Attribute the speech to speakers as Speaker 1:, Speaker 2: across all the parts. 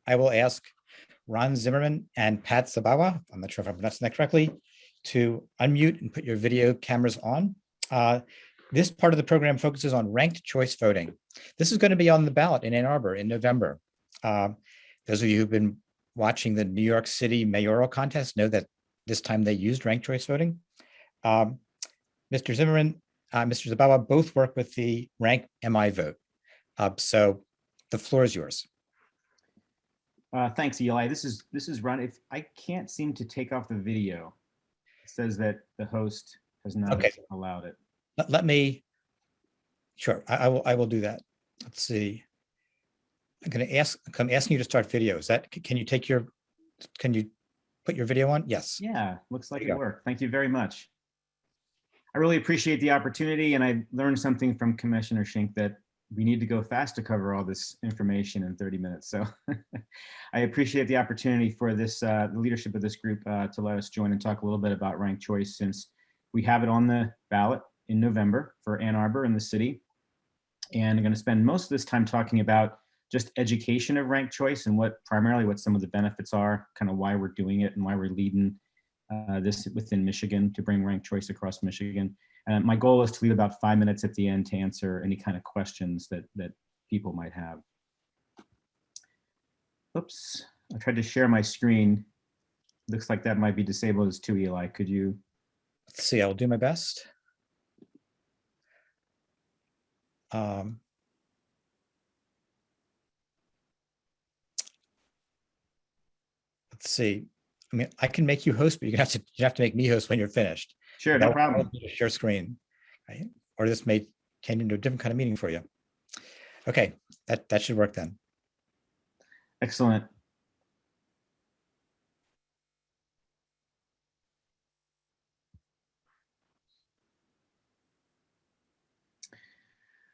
Speaker 1: I will ask Ron Zimmerman and Pat Sabawa, I'm not sure if I'm pronouncing that correctly, to unmute and put your video cameras on. This part of the program focuses on ranked choice voting. This is going to be on the ballot in Ann Arbor in November. Those of you who've been watching the New York City mayoral contest know that this time they used ranked choice voting. Mr. Zimmerman, Mr. Zabawa both work with the rank MI vote. So the floor is yours.
Speaker 2: Thanks, Eli. This is Ron. If I can't seem to take off the video, it says that the host has not allowed it.
Speaker 1: Let me. Sure, I will do that. Let's see. I'm asking you to start video. Is that, can you put your video on? Yes.
Speaker 2: Yeah, looks like it worked. Thank you very much. I really appreciate the opportunity, and I learned something from Commissioner Schenk that we need to go fast to cover all this information in 30 minutes. So I appreciate the opportunity for this, the leadership of this group to let us join and talk a little bit about ranked choice, since we have it on the ballot in November for Ann Arbor and the city. And I'm going to spend most of this time talking about just education of ranked choice and primarily what some of the benefits are, kind of why we're doing it and why we're leading this within Michigan to bring ranked choice across Michigan. And my goal is to leave about 5 minutes at the end to answer any kind of questions that people might have. Oops, I tried to share my screen. Looks like that might be disabled as too, Eli. Could you?
Speaker 1: Let's see, I'll do my best. Let's see. I mean, I can make you host, but you have to make me host when you're finished.
Speaker 2: Sure, no problem.
Speaker 1: Share screen, right? Or this may turn into a different kind of meeting for you. Okay, that should work then.
Speaker 2: Excellent.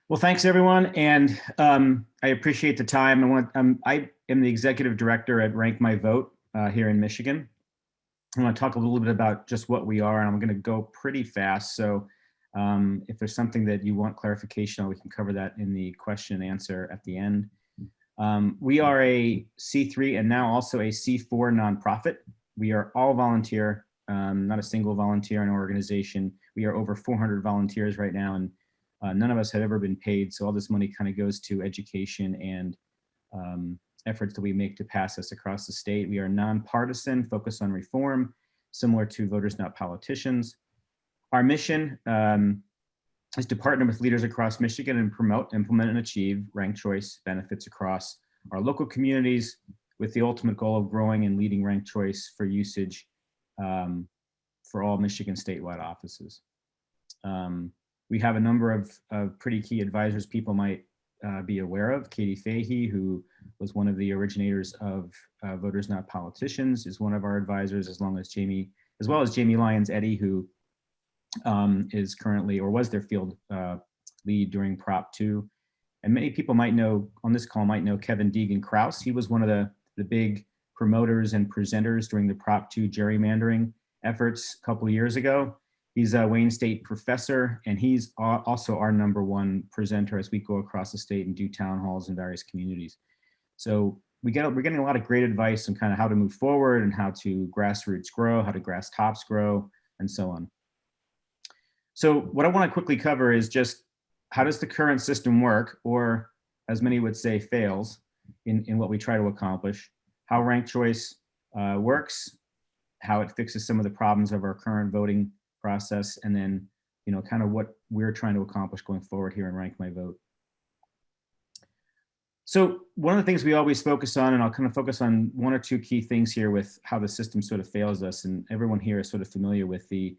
Speaker 2: Well, thanks everyone, and I appreciate the time. I am the executive director at Rank My Vote here in Michigan. I want to talk a little bit about just what we are, and I'm going to go pretty fast. So if there's something that you want clarification on, we can cover that in the question and answer at the end. We are a C3 and now also a C4 nonprofit. We are all volunteer, not a single volunteer in our organization. We are over 400 volunteers right now, and none of us have ever been paid. So all this money kind of goes to education and efforts that we make to pass us across the state. We are nonpartisan, focused on reform, similar to Voters Not Politicians. Our mission is to partner with leaders across Michigan and promote, implement, and achieve ranked choice benefits across our local communities, with the ultimate goal of growing and leading ranked choice for usage for all Michigan statewide offices. We have a number of pretty key advisors people might be aware of. Katie Fahey, who was one of the originators of Voters Not Politicians, is one of our advisors, as well as Jamie Lyons-Eddy, who is currently, or was their field lead during Prop 2. And many people might know, on this call, might know Kevin Deegan-Krause. He was one of the big promoters and presenters during the Prop 2 gerrymandering efforts a couple of years ago. He's a Wayne State professor, and he's also our #1 presenter as we go across the state and do town halls in various communities. So we're getting a lot of great advice on kind of how to move forward and how to grassroots grow, how to grass tops grow, and so on. So what I want to quickly cover is just how does the current system work, or as many would say, fails in what we try to accomplish, how ranked choice works, how it fixes some of the problems of our current voting process, and then, you know, kind of what we're trying to accomplish going forward here in Rank My Vote. So one of the things we always focus on, and I'll kind of focus on one or two key things here with how the system sort of fails us, and everyone here is sort of familiar with the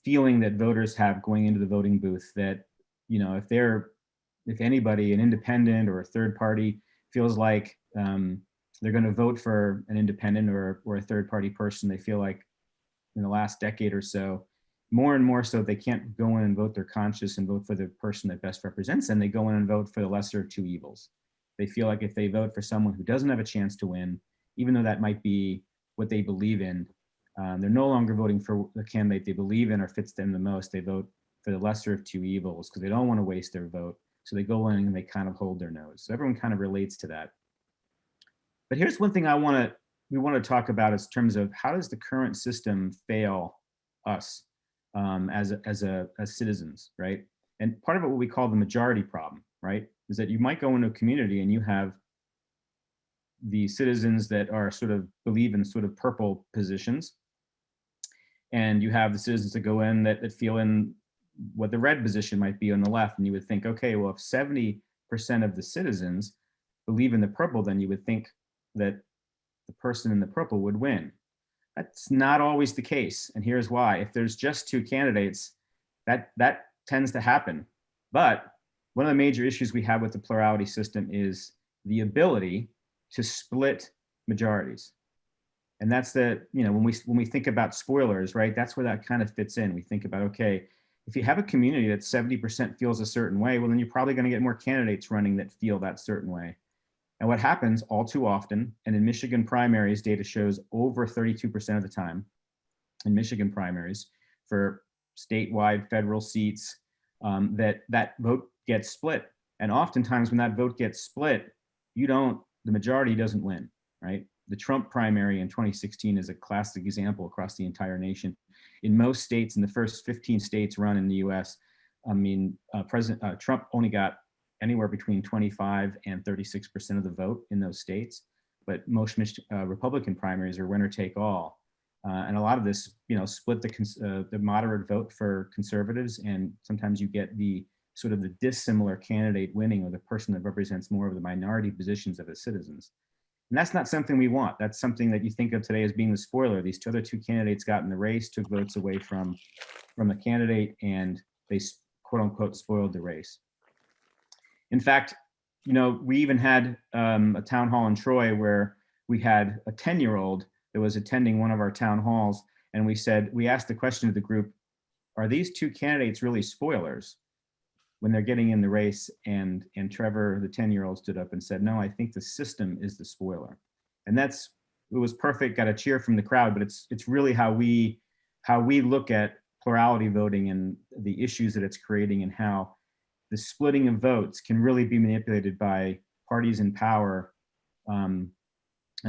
Speaker 2: feeling that voters have going into the voting booth that, you know, if anybody, an independent or a third party, feels like they're going to vote for an independent or a third party person, they feel like in the last decade or so, more and more so, they can't go in and vote their conscience and vote for the person that best represents them. They go in and vote for the lesser of two evils. They feel like if they vote for someone who doesn't have a chance to win, even though that might be what they believe in, they're no longer voting for the candidate they believe in or fits them the most. They vote for the lesser of two evils because they don't want to waste their vote. So they go in and they kind of hold their nose. So everyone kind of relates to that. But here's one thing we want to talk about in terms of how does the current system fail us as citizens, right? And part of it, what we call the majority problem, right, is that you might go into a community and you have the citizens that are sort of believe in sort of purple positions, and you have the citizens that go in that feel in what the red position might be on the left. And you would think, okay, well, if 70% of the citizens believe in the purple, then you would think that the person in the purple would win. That's not always the case. And here's why. If there's just two candidates, that tends to happen. But one of the major issues we have with the plurality system is the ability to split majorities. And that's when we think about spoilers, right? That's where that kind of fits in. We think about, okay, if you have a community that 70% feels a certain way, well, then you're probably going to get more candidates running that feel that certain way. And what happens all too often, and in Michigan primaries, data shows over 32% of the time in Michigan primaries for statewide federal seats, that vote gets split. And oftentimes when that vote gets split, the majority doesn't win, right? The Trump primary in 2016 is a classic example across the entire nation. In most states, in the first 15 states run in the US, President Trump only got anywhere between 25 and 36% of the vote in those states. But most Republican primaries are winner take all. And a lot of this, split the moderate vote for conservatives. And sometimes you get the sort of the dissimilar candidate winning, or the person that represents more of the minority positions of the citizens. And that's not something we want. That's something that you think of today as being the spoiler. These other two candidates got in the race, took votes away from the candidate, and they quote unquote spoiled the race. In fact, we even had a town hall in Troy where we had a 10-year-old that was attending one of our town halls. And we asked the question to the group, are these two candidates really spoilers when they're getting in the race? And Trevor, the 10-year-old, stood up and said, no, I think the system is the spoiler. And it was perfect, got a cheer from the crowd, but it's really how we look at plurality voting and the issues that it's creating, and how the splitting of votes can really be manipulated by parties in power, and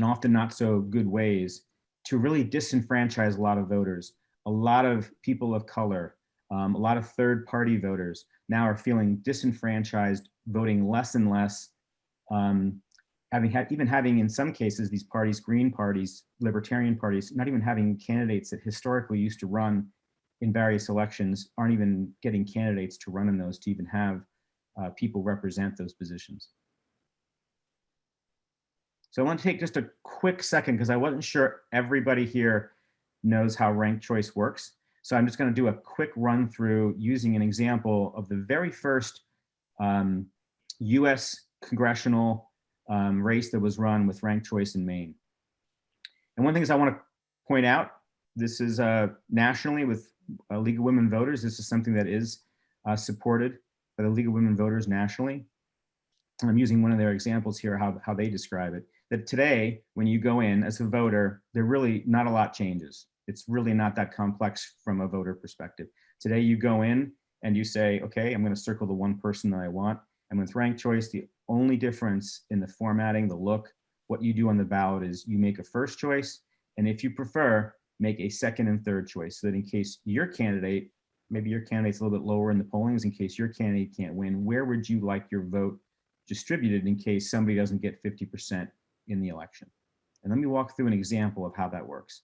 Speaker 2: often not so good ways, to really disenfranchise a lot of voters. A lot of people of color, a lot of third-party voters now are feeling disenfranchised, voting less and less, having in some cases these parties, green parties, libertarian parties, not even having candidates that historically used to run in various elections, aren't even getting candidates to run in those, to even have people represent those positions. So I want to take just a quick second, because I wasn't sure everybody here knows how ranked choice works. So I'm just going to do a quick run through using an example of the very first US congressional race that was run with ranked choice in Maine. And one thing is I want to point out, this is nationally with League of Women Voters. This is something that is supported by the League of Women Voters nationally. And I'm using one of their examples here, how they describe it. That today, when you go in as a voter, there really not a lot changes. It's really not that complex from a voter perspective. Today, you go in and you say, okay, I'm going to circle the one person that I want. And with ranked choice, the only difference in the formatting, the look, what you do on the ballot is you make a first choice. And if you prefer, make a second and third choice, so that in case your candidate, maybe your candidate's a little bit lower in the pollings, in case your candidate can't win, where would you like your vote distributed in case somebody doesn't get 50% in the election? And let me walk through an example of how that works.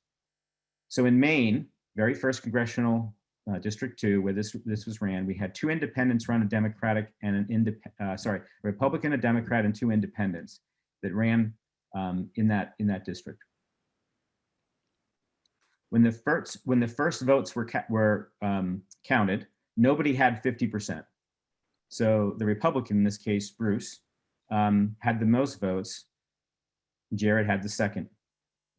Speaker 2: So in Maine, very first congressional District 2, where this was ran, we had two independents run, a Democratic and a Republican, a Democrat, and two independents that ran in that district. When the first votes were counted, nobody had 50%. So the Republican, in this case, Bruce, had the most votes. Jared had the second.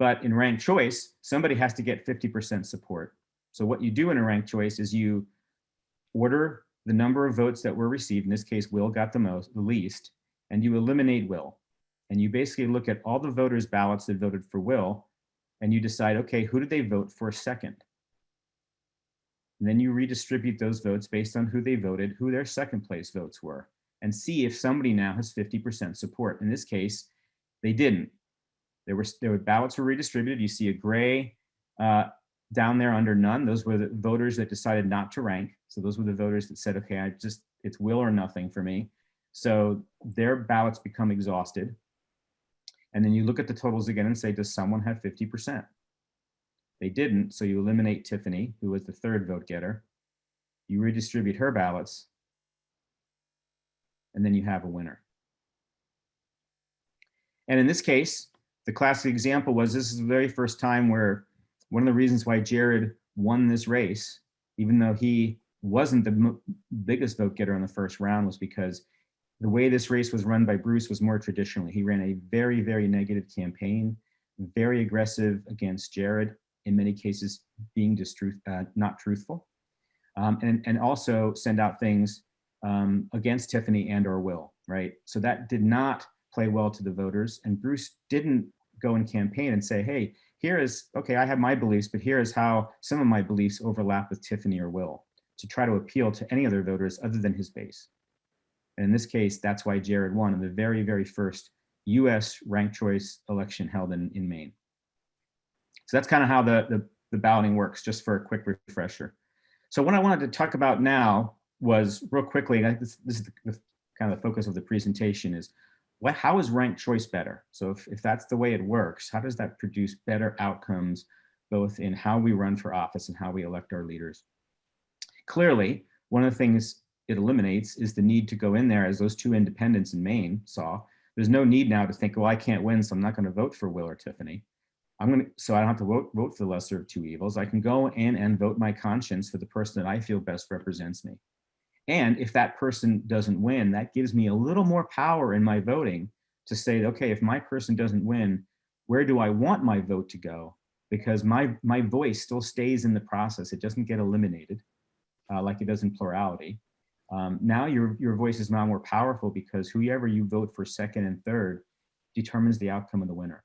Speaker 2: But in ranked choice, somebody has to get 50% support. So what you do in a ranked choice is you order the number of votes that were received. In this case, Will got the least, and you eliminate Will. And you basically look at all the voters' ballots that voted for Will, and you decide, okay, who did they vote for second? And then you redistribute those votes based on who they voted, who their second place votes were, and see if somebody now has 50% support. In this case, they didn't. Ballots were redistributed. You see a gray down there under none. Those were the voters that decided not to rank. So those were the voters that said, okay, it's will or nothing for me. So their ballots become exhausted. And then you look at the totals again and say, does someone have 50%? They didn't, so you eliminate Tiffany, who was the third vote getter. You redistribute her ballots, and then you have a winner. And in this case, the classic example was this is the very first time where one of the reasons why Jared won this race, even though he wasn't the biggest vote getter in the first round, was because the way this race was run by Bruce was more traditionally. He ran a very, very negative campaign, very aggressive against Jared, in many cases being not truthful, and also send out things against Tiffany and or Will, right? So that did not play well to the voters. And Bruce didn't go and campaign and say, hey, here is, okay, I have my beliefs, but here is how some of my beliefs overlap with Tiffany or Will, to try to appeal to any other voters other than his base. And in this case, that's why Jared won in the very, very first US ranked choice election held in Maine. So that's kind of how the balloting works, just for a quick refresher. So what I wanted to talk about now was, real quickly, and this is the kind of the focus of the presentation, is how is ranked choice better? So if that's the way it works, how does that produce better outcomes, both in how we run for office and how we elect our leaders? Clearly, one of the things it eliminates is the need to go in there, as those two independents in Maine saw. There's no need now to think, well, I can't win, so I'm not going to vote for Will or Tiffany. So I don't have to vote for the lesser of two evils. I can go in and vote my conscience for the person that I feel best represents me. And if that person doesn't win, that gives me a little more power in my voting to say, okay, if my person doesn't win, where do I want my vote to go? Because my voice still stays in the process. It doesn't get eliminated like it does in plurality. Now your voice is now more powerful, because whoever you vote for second and third determines the outcome of the winner.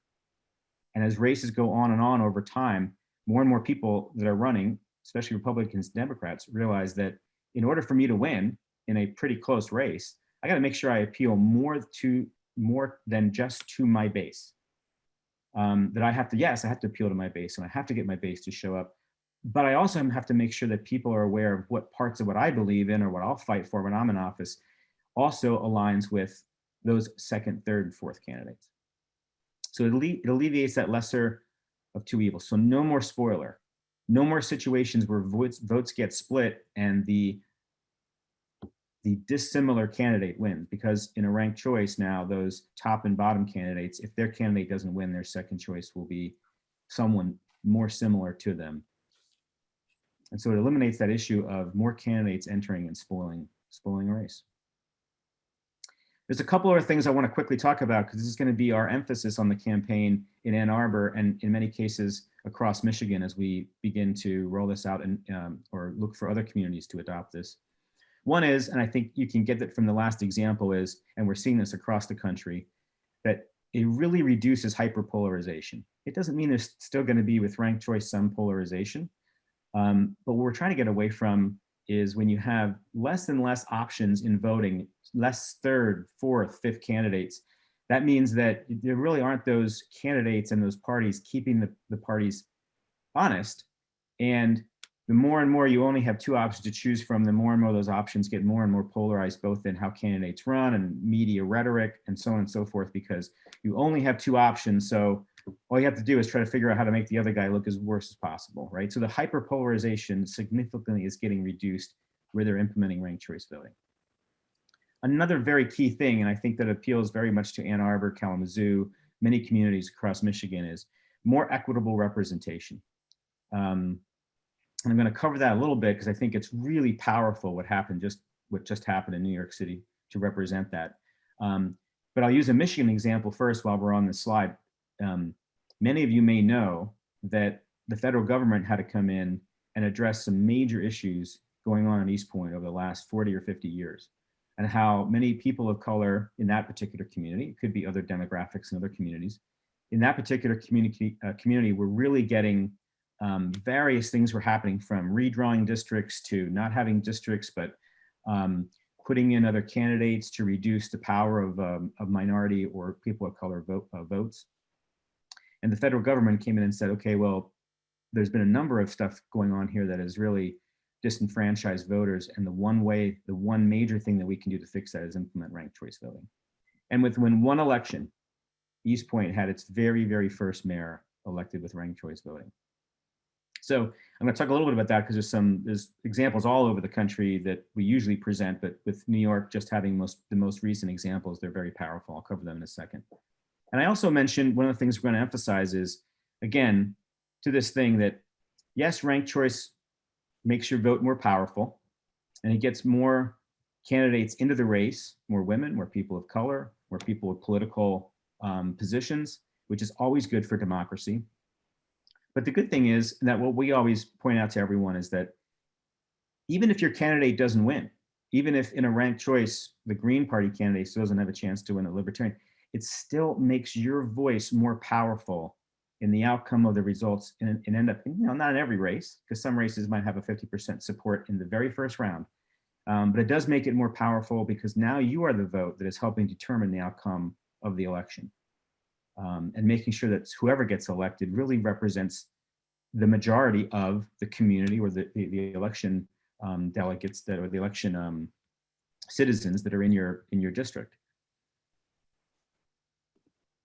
Speaker 2: And as races go on and on over time, more and more people that are running, especially Republicans and Democrats, realize that in order for me to win in a pretty close race, I got to make sure I appeal more than just to my base. That I have to appeal to my base, and I have to get my base to show up. But I also have to make sure that people are aware of what parts of what I believe in or what I'll fight for when I'm in office also aligns with those second, third, and fourth candidates. So it alleviates that lesser of two evils. So no more spoiler, no more situations where votes get split and the dissimilar candidate wins, because in a ranked choice now, those top and bottom candidates, if their candidate doesn't win, their second choice will be someone more similar to them. And so it eliminates that issue of more candidates entering and spoiling a race. There's a couple other things I want to quickly talk about, because this is going to be our emphasis on the campaign in Ann Arbor and in many cases across Michigan as we begin to roll this out and or look for other communities to adopt this. One is, and I think you can get that from the last example, is, and we're seeing this across the country, that it really reduces hyperpolarization. It doesn't mean there's still going to be, with ranked choice, some polarization. But what we're trying to get away from is when you have less and less options in voting, less third, fourth, fifth candidates, that means that there really aren't those candidates and those parties keeping the parties honest. And the more and more you only have two options to choose from, the more and more those options get more and more polarized, both in how candidates run and media rhetoric and so on and so forth, because you only have two options. So all you have to do is try to figure out how to make the other guy look as worse as possible, right? So the hyperpolarization significantly is getting reduced where they're implementing ranked choice voting. Another very key thing, and I think that appeals very much to Ann Arbor, Kalamazoo, many communities across Michigan, is more equitable representation. And I'm going to cover that a little bit because I think it's really powerful what just happened in New York City to represent that. But I'll use a Michigan example first while we're on this slide. Many of you may know that the federal government had to come in and address some major issues going on in East Point over the last 40 or 50 years, and how many people of color in that particular community, it could be other demographics in other communities, in that particular community were really getting various things were happening, from redrawing districts to not having districts, but putting in other candidates to reduce the power of minority or people of color votes. And the federal government came in and said, okay, well, there's been a number of stuff going on here that has really disenfranchised voters. And the one major thing that we can do to fix that is implement ranked choice voting. And within one election, East Point had its very, very first mayor elected with ranked choice voting. So I'm going to talk a little bit about that because there's examples all over the country that we usually present, but with New York just having the most recent examples, they're very powerful. I'll cover them in a second. And I also mentioned one of the things we're going to emphasize is, again, to this thing that, yes, ranked choice makes your vote more powerful, and it gets more candidates into the race, more women, more people of color, more people with political positions, which is always good for democracy. But the good thing is that what we always point out to everyone is that even if your candidate doesn't win, even if in a ranked choice, the Green Party candidate still doesn't have a chance to win a Libertarian, it still makes your voice more powerful in the outcome of the results and end up, not in every race, because some races might have a 50% support in the very first round. But it does make it more powerful because now you are the vote that is helping determine the outcome of the election. And making sure that whoever gets elected really represents the majority of the community or the election delegates or the election citizens that are in your district.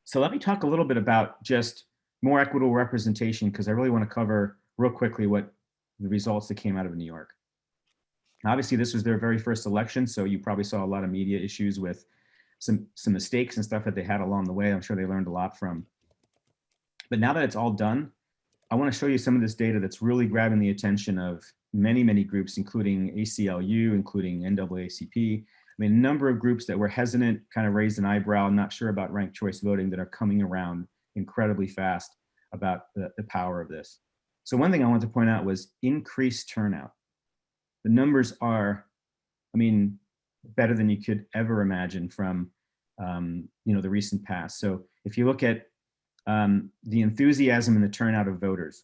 Speaker 2: So let me talk a little bit about just more equitable representation, because I really want to cover real quickly what the results that came out of New York. Obviously, this was their very first election, so you probably saw a lot of media issues with some mistakes and stuff that they had along the way. I'm sure they learned a lot from. But now that it's all done, I want to show you some of this data that's really grabbing the attention of many, many groups, including ACLU, including NAACP. I mean, a number of groups that were hesitant, kind of raised an eyebrow, not sure about ranked choice voting, that are coming around incredibly fast about the power of this. So one thing I want to point out was increased turnout. The numbers are, I mean, better than you could ever imagine from the recent past. So if you look at the enthusiasm and the turnout of voters,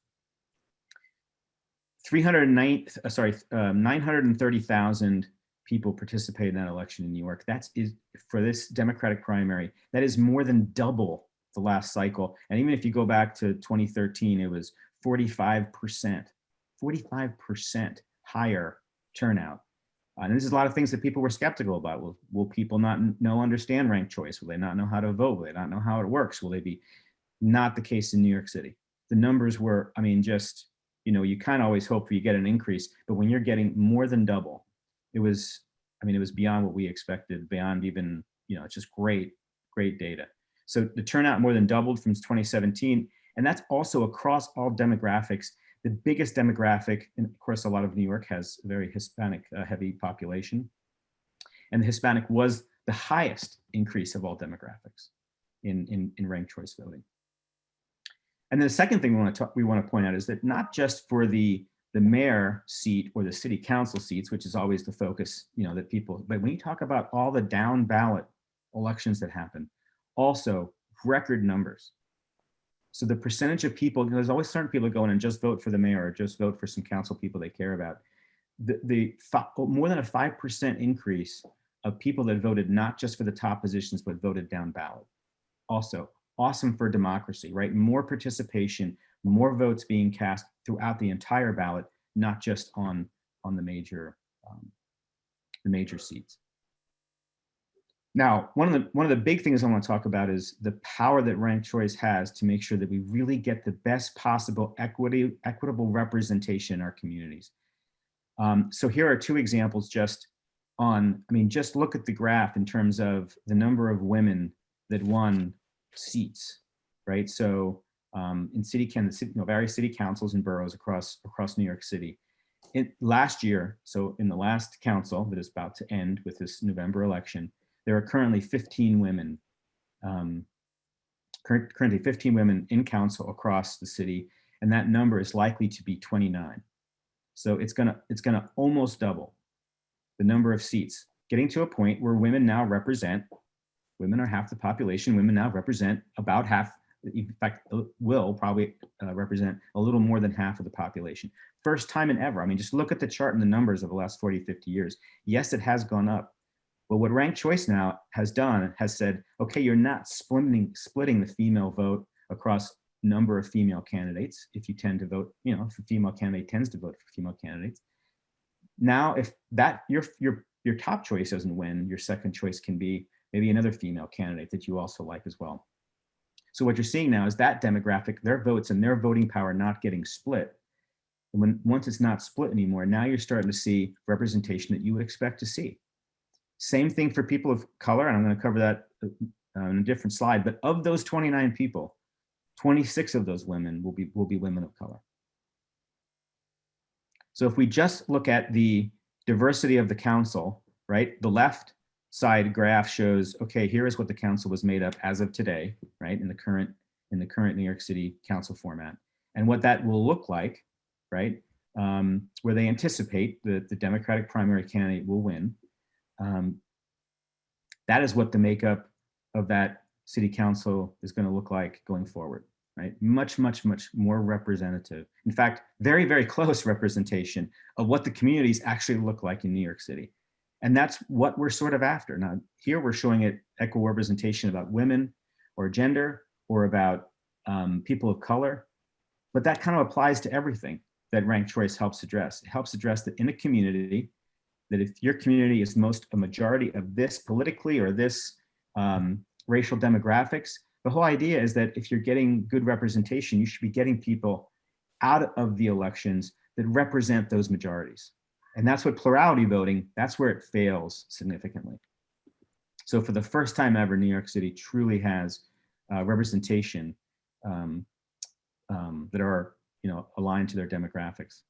Speaker 2: 930,000 people participated in that election in New York. Is for this Democratic primary, that is more than double the last cycle. And even if you go back to 2013, it was 45% higher turnout. And this is a lot of things that people were skeptical about. Will people not understand ranked choice? Will they not know how to vote? Will they not know how it works? Will they be? Not the case in New York City. The numbers were, I mean, just, you kind of always hope you get an increase, but when you're getting more than double, it was beyond what we expected, beyond even, it's just great data. So the turnout more than doubled from 2017, and that's also across all demographics. The biggest demographic, and of course, a lot of New York has a very Hispanic heavy population, and the Hispanic was the highest increase of all demographics in ranked choice voting. And then the second thing we want to point out is that not just for the mayor seat or the city council seats, which is always the focus, that people, but when you talk about all the down ballot elections that happen, also record numbers. So the percentage of people, there's always certain people going and just vote for the mayor or just vote for some council people they care about. More than a 5% increase of people that voted not just for the top positions, but voted down ballot. Also, awesome for democracy, right? More participation, more votes being cast throughout the entire ballot, not just on the major seats. Now, one of the big things I want to talk about is the power that ranked choice has to make sure that we really get the best possible equitable representation in our communities. So here are two examples just look at the graph in terms of the number of women that won seats, right? So in various city councils and boroughs across New York City. Last year, so in the last council that is about to end with this November election, there are currently 15 women, currently 15 women in council across the city, and that number is likely to be 29. So it's gonna almost double the number of seats, getting to a point where women are half the population. Women now represent about half, in fact, will probably represent a little more than half of the population. First time in ever. I mean, just look at the chart and the numbers of the last 40, 50 years. Yes, it has gone up. But what ranked choice now has done, has said, okay, you're not splitting the female vote across number of female candidates. If you tend to vote, you know, if a female candidate tends to vote for female candidates. Now, if that your top choice doesn't win, your second choice can be maybe another female candidate that you also like as well. So what you're seeing now is that demographic, their votes and their voting power not getting split. And once it's not split anymore, now you're starting to see representation that you would expect to see. Same thing for people of color, and I'm going to cover that in a different slide. But of those 29 people, 26 of those women will be women of color. So if we just look at the diversity of the council, right? The left side graph shows, okay, here is what the council was made up as of today, right? In the current New York City council format, and what that will look like, right? Where they anticipate that the Democratic primary candidate will win. That is what the makeup of that city council is going to look like going forward, right? Much, much, much more representative. In fact, very, very close representation of what the communities actually look like in New York City. And that's what we're sort of after. Now, here we're showing it equal representation about women or gender or about people of color, but that kind of applies to everything that ranked choice helps address. It helps address that in a community, that if your community is a majority of this politically or this racial demographics, the whole idea is that if you're getting good representation, you should be getting people out of the elections that represent those majorities. And that's what plurality voting, that's where it fails significantly. So for the first time ever, New York City truly has representation that are, you know, aligned to their demographics.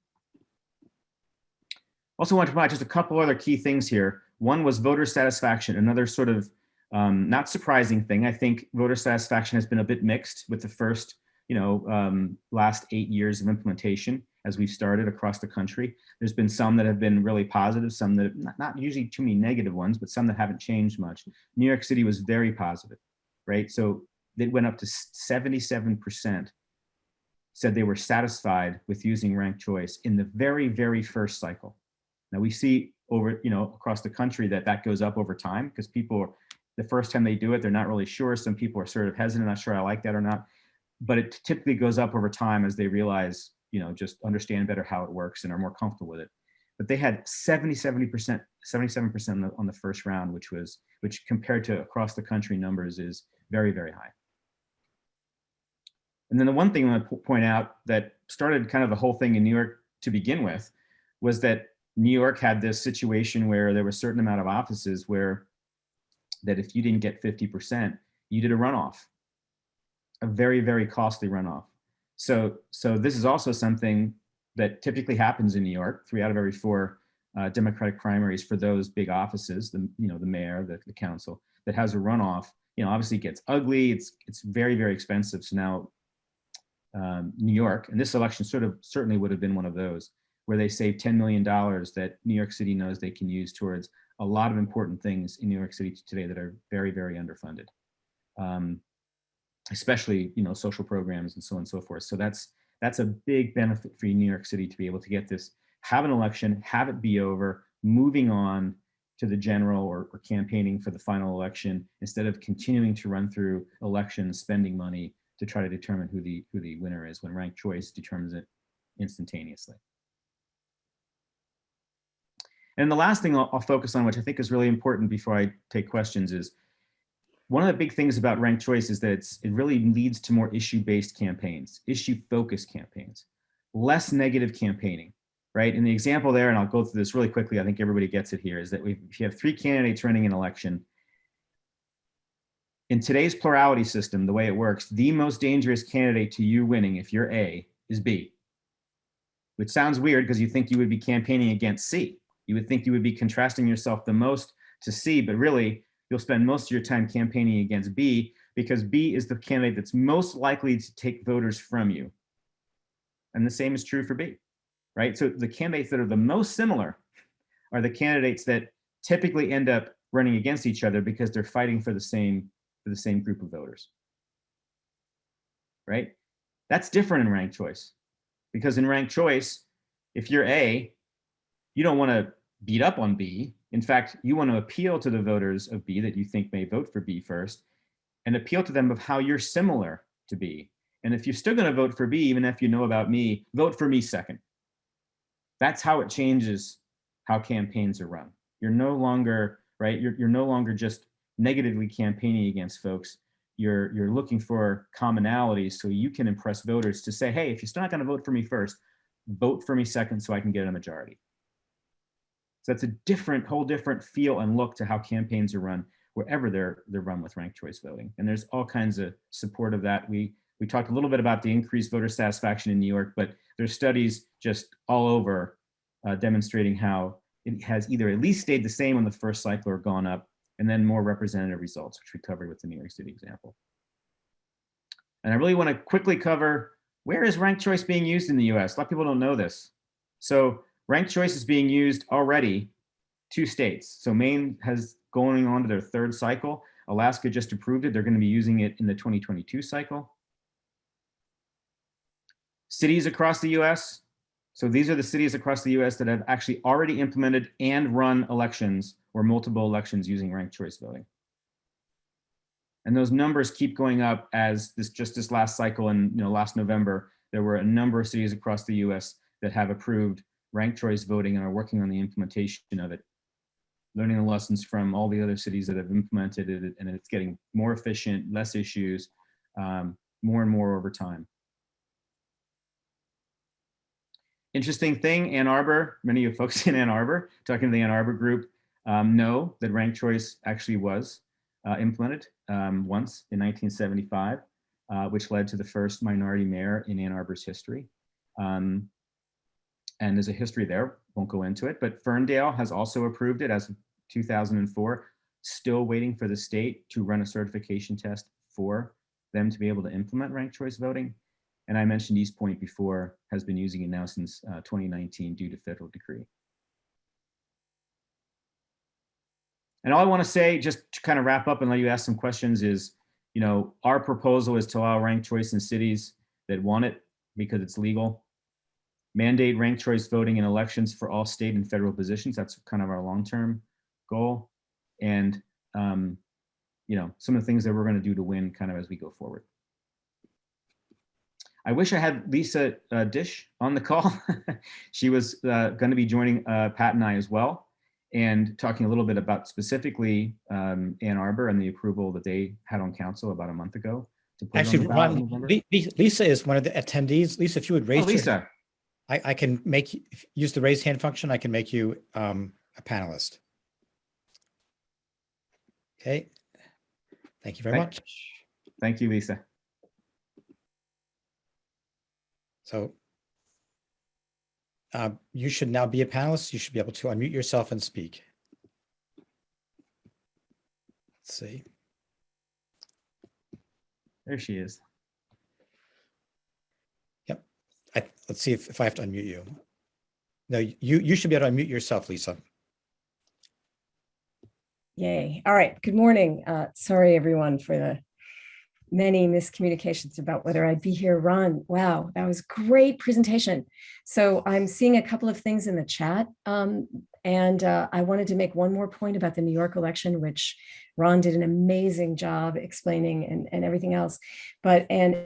Speaker 2: Also want to provide just a couple other key things here. One was voter satisfaction, another sort of not surprising thing. I think voter satisfaction has been a bit mixed with the first, you know, last 8 years of implementation as we've started across the country. There's been some that have been really positive, some that not usually too many negative ones, but some that haven't changed much. New York City was very positive, right? So it went up to 77% said they were satisfied with using ranked choice in the very, very first cycle. Now we see over, you know, across the country that goes up over time because people, the first time they do it, they're not really sure. Some people are sort of hesitant, not sure I like that or not, but it typically goes up over time as they realize, you know, just understand better how it works and are more comfortable with it. But they had 77% on the first round, which compared to across the country numbers is very, very high. And then the one thing I want to point out that started kind of the whole thing in New York to begin with was that New York had this situation where there was a certain amount of offices where that if you didn't get 50%, you did a runoff, a very, very costly runoff. So this is also something that typically happens in New York, 3 out of every 4 Democratic primaries for those big offices, the mayor, the council, that has a runoff, you know, obviously it gets ugly, it's very, very expensive. So now New York, and this election certainly would have been one of those, where they saved $10 million that New York City knows they can use towards a lot of important things in New York City today that are very, very underfunded, especially, you know, social programs and so on and so forth. So that's a big benefit for New York City to be able to get this, have an election, have it be over, moving on to the general or campaigning for the final election, instead of continuing to run through elections, spending money to try to determine who the winner is when ranked choice determines it instantaneously. And the last thing I'll focus on, which I think is really important before I take questions, is one of the big things about ranked choice is that it really leads to more issue-based campaigns, issue-focused campaigns, less negative campaigning, right? And the example there, and I'll go through this really quickly, I think everybody gets it here, is that if you have 3 candidates running an election, in today's plurality system, the way it works, the most dangerous candidate to you winning, if you're A, is B. Which sounds weird because you think you would be campaigning against C. You would think you would be contrasting yourself the most to C, but really you'll spend most of your time campaigning against B because B is the candidate that's most likely to take voters from you. And the same is true for B, right? So the candidates that are the most similar are the candidates that typically end up running against each other because they're fighting for the same group of voters, right? That's different in ranked choice, because in ranked choice, if you're A, you don't want to beat up on B. In fact, you want to appeal to the voters of B that you think may vote for B first, and appeal to them of how you're similar to B. And if you're still going to vote for B, even if you know about me, vote for me second. That's how it changes how campaigns are run. You're no longer, right? You're no longer just negatively campaigning against folks. You're looking for commonalities so you can impress voters to say, hey, if you're still not going to vote for me first, vote for me second so I can get a majority. So that's a whole different feel and look to how campaigns are run wherever they're run with ranked choice voting. And there's all kinds of support of that. We talked a little bit about the increased voter satisfaction in New York, but there's studies just all over demonstrating how it has either at least stayed the same on the first cycle or gone up, and then more representative results, which we covered with the New York City example. And I really want to quickly cover, where is ranked choice being used in the US? A lot of people don't know this. So ranked choice is being used already 2 states. So Maine has going on to their 3rd cycle. Alaska just approved it. They're going to be using it in the 2022 cycle. Cities across the US. So these are the cities across the US that have actually already implemented and run elections or multiple elections using ranked choice voting. And those numbers keep going up as this last cycle and last November, there were a number of cities across the US that have approved ranked choice voting and are working on the implementation of it, learning the lessons from all the other cities that have implemented it, and it's getting more efficient, less issues, more and more over time. Interesting thing, Ann Arbor, many of you folks in Ann Arbor, talking to the Ann Arbor group, know that ranked choice actually was implemented once in 1975, which led to the first minority mayor in Ann Arbor's history. And there's a history there, won't go into it, but Ferndale has also approved it as of 2004, still waiting for the state to run a certification test for them to be able to implement ranked choice voting. And I mentioned East Point before, has been using it now since 2019 due to federal decree. And all I want to say, just to kind of wrap up and let you ask some questions, is, our proposal is to allow ranked choice in cities that want it because it's legal. Mandate ranked choice voting in elections for all state and federal positions. That's kind of our long-term goal. And, some of the things that we're going to do to win kind of as we go forward. I wish I had Lisa Disch on the call. She was going to be joining Pat and I as well, and talking a little bit about specifically Ann Arbor and the approval that they had on council about a month ago.
Speaker 1: Actually, Ron, Lisa is one of the attendees. Lisa, if you would raise
Speaker 2: Lisa.
Speaker 1: I can use the raise hand function. I can make you a panelist. Okay. Thank you very much.
Speaker 2: Thank you, Lisa.
Speaker 1: So you should now be a panelist. You should be able to unmute yourself and speak. Let's see.
Speaker 2: There she is.
Speaker 1: Yep. Let's see if I have to unmute you. No, you should be able to unmute yourself, Lisa.
Speaker 3: Yay. All right. Good morning. Sorry, everyone, for the many miscommunications about whether I'd be here. Ron, wow, that was great presentation. So I'm seeing a couple of things in the chat. And I wanted to make one more point about the New York election, which Ron did an amazing job explaining and everything else. And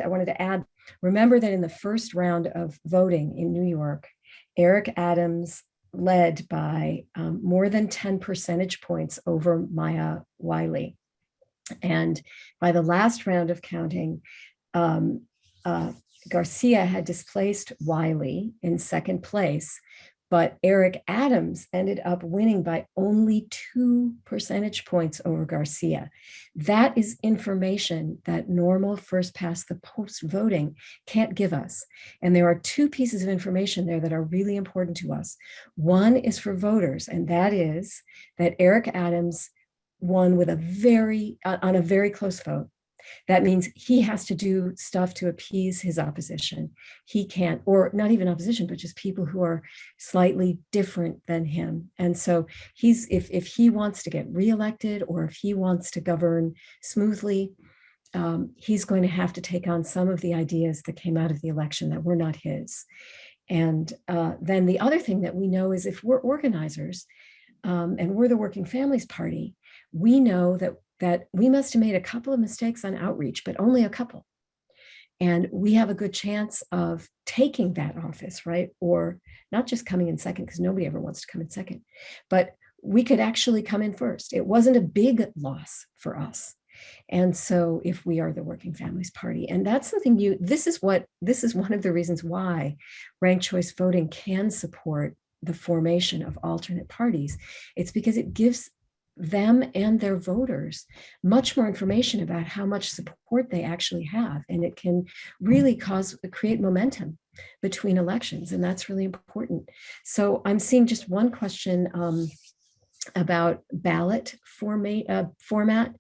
Speaker 3: I wanted to add, remember that in the first round of voting in New York, Eric Adams led by more than 10 percentage points over Maya Wiley. And by the last round of counting, Garcia had displaced Wiley in second place, but Eric Adams ended up winning by only 2 percentage points over Garcia. That is information that normal first past the post voting can't give us. And there are 2 pieces of information there that are really important to us. One is for voters, and that is that Eric Adams won with on a very close vote. That means he has to do stuff to appease his opposition. He can't, or not even opposition, but just people who are slightly different than him. And so if he wants to get reelected, or if he wants to govern smoothly, he's going to have to take on some of the ideas that came out of the election that were not his. And then the other thing that we know is, if we're organizers and we're the Working Families Party, we know that we must have made a couple of mistakes on outreach, but only a couple. And we have a good chance of taking that office, right? Or not just coming in second, because nobody ever wants to come in second, but we could actually come in first. It wasn't a big loss for us. And so if we are the Working Families Party, and that's something this is one of the reasons why ranked choice voting can support the formation of alternate parties. It's because it gives them and their voters much more information about how much support they actually have. And it can really create momentum between elections. And that's really important. So I'm seeing just one question about ballot format.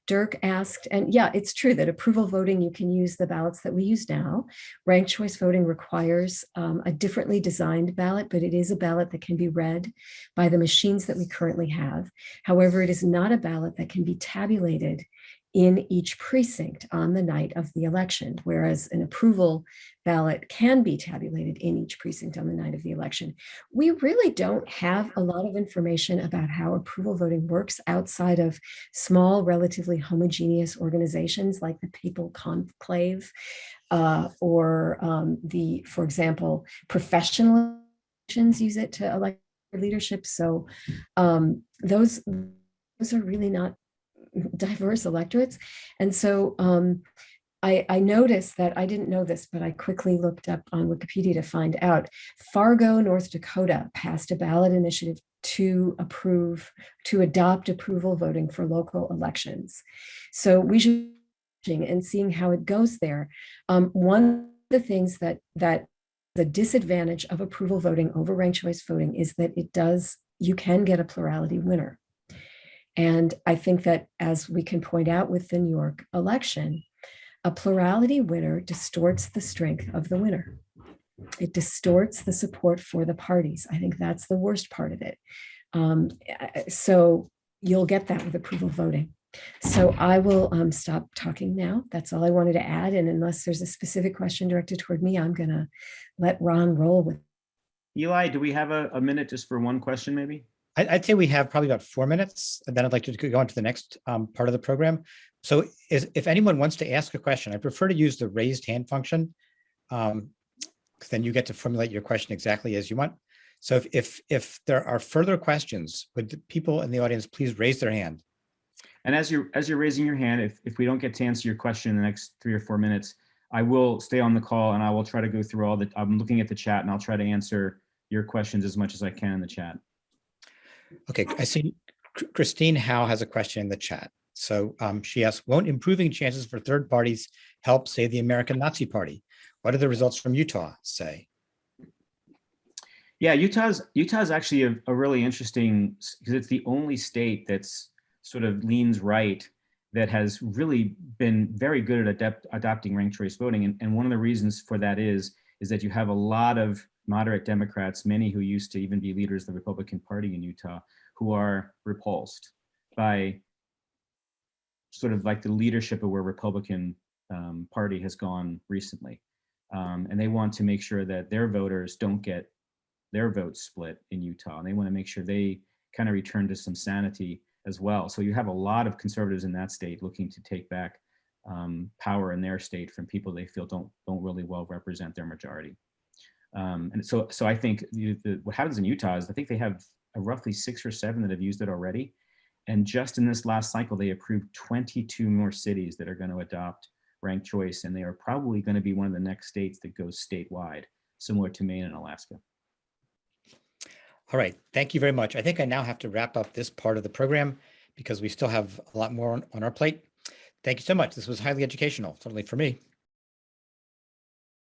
Speaker 3: Dirk asked, and yeah, it's true that approval voting, you can use the ballots that we use now. Ranked choice voting requires a differently designed ballot, but it is a ballot that can be read by the machines that we currently have. However, it is not a ballot that can be tabulated in each precinct on the night of the election, whereas an approval ballot can be tabulated in each precinct on the night of the election. We really don't have a lot of information about how approval voting works outside of small, relatively homogeneous organizations like the Papal Conclave or for example, professional organizations use it to elect leadership. So those are really not diverse electorates. And so I noticed that, I didn't know this, but I quickly looked up on Wikipedia to find out. Fargo, North Dakota passed a ballot initiative to adopt approval voting for local elections. So we should and seeing how it goes there. One of the things that the disadvantage of approval voting over ranked choice voting is that you can get a plurality winner. And I think that, as we can point out with the New York election, a plurality winner distorts the strength of the winner. It distorts the support for the parties. I think that's the worst part of it. So you'll get that with approval voting. So I will stop talking now. That's all I wanted to add. And unless there's a specific question directed toward me, I'm going to let Ron roll with.
Speaker 2: Eli, do we have a minute just for one question, maybe?
Speaker 1: I'd say we have probably about 4 minutes, and then I'd like to go on to the next part of the program. So if anyone wants to ask a question, I prefer to use the raised hand function, because then you get to formulate your question exactly as you want. So if there are further questions, would the people in the audience please raise their hand?
Speaker 2: And as you're raising your hand, if we don't get to answer your question in the next 3 or 4 minutes, I will stay on the call and I will try to go through I'm looking at the chat and I'll try to answer your questions as much as I can in the chat.
Speaker 1: Okay, I see Christine Howe has a question in the chat. So she asks, won't improving chances for third parties help, say, the American Nazi Party? What do the results from Utah say?
Speaker 2: Yeah, Utah's actually a really interesting, because it's the only state that's sort of leans right that has really been very good at adopting ranked choice voting. And one of the reasons for that is that you have a lot of moderate Democrats, many who used to even be leaders of the Republican Party in Utah, who are repulsed by sort of like the leadership of where Republican Party has gone recently. And they want to make sure that their voters don't get their votes split in Utah. And they want to make sure they kind of return to some sanity as well. So you have a lot of conservatives in that state looking to take back power in their state from people they feel don't really well represent their majority. And so I think what happens in Utah is I think they have roughly 6 or 7 that have used it already. And just in this last cycle, they approved 22 more cities that are going to adopt ranked choice. And they are probably going to be one of the next states that goes statewide, similar to Maine and Alaska.
Speaker 1: All right, thank you very much. I think I now have to wrap up this part of the program because we still have a lot more on our plate. Thank you so much. This was highly educational, certainly for me.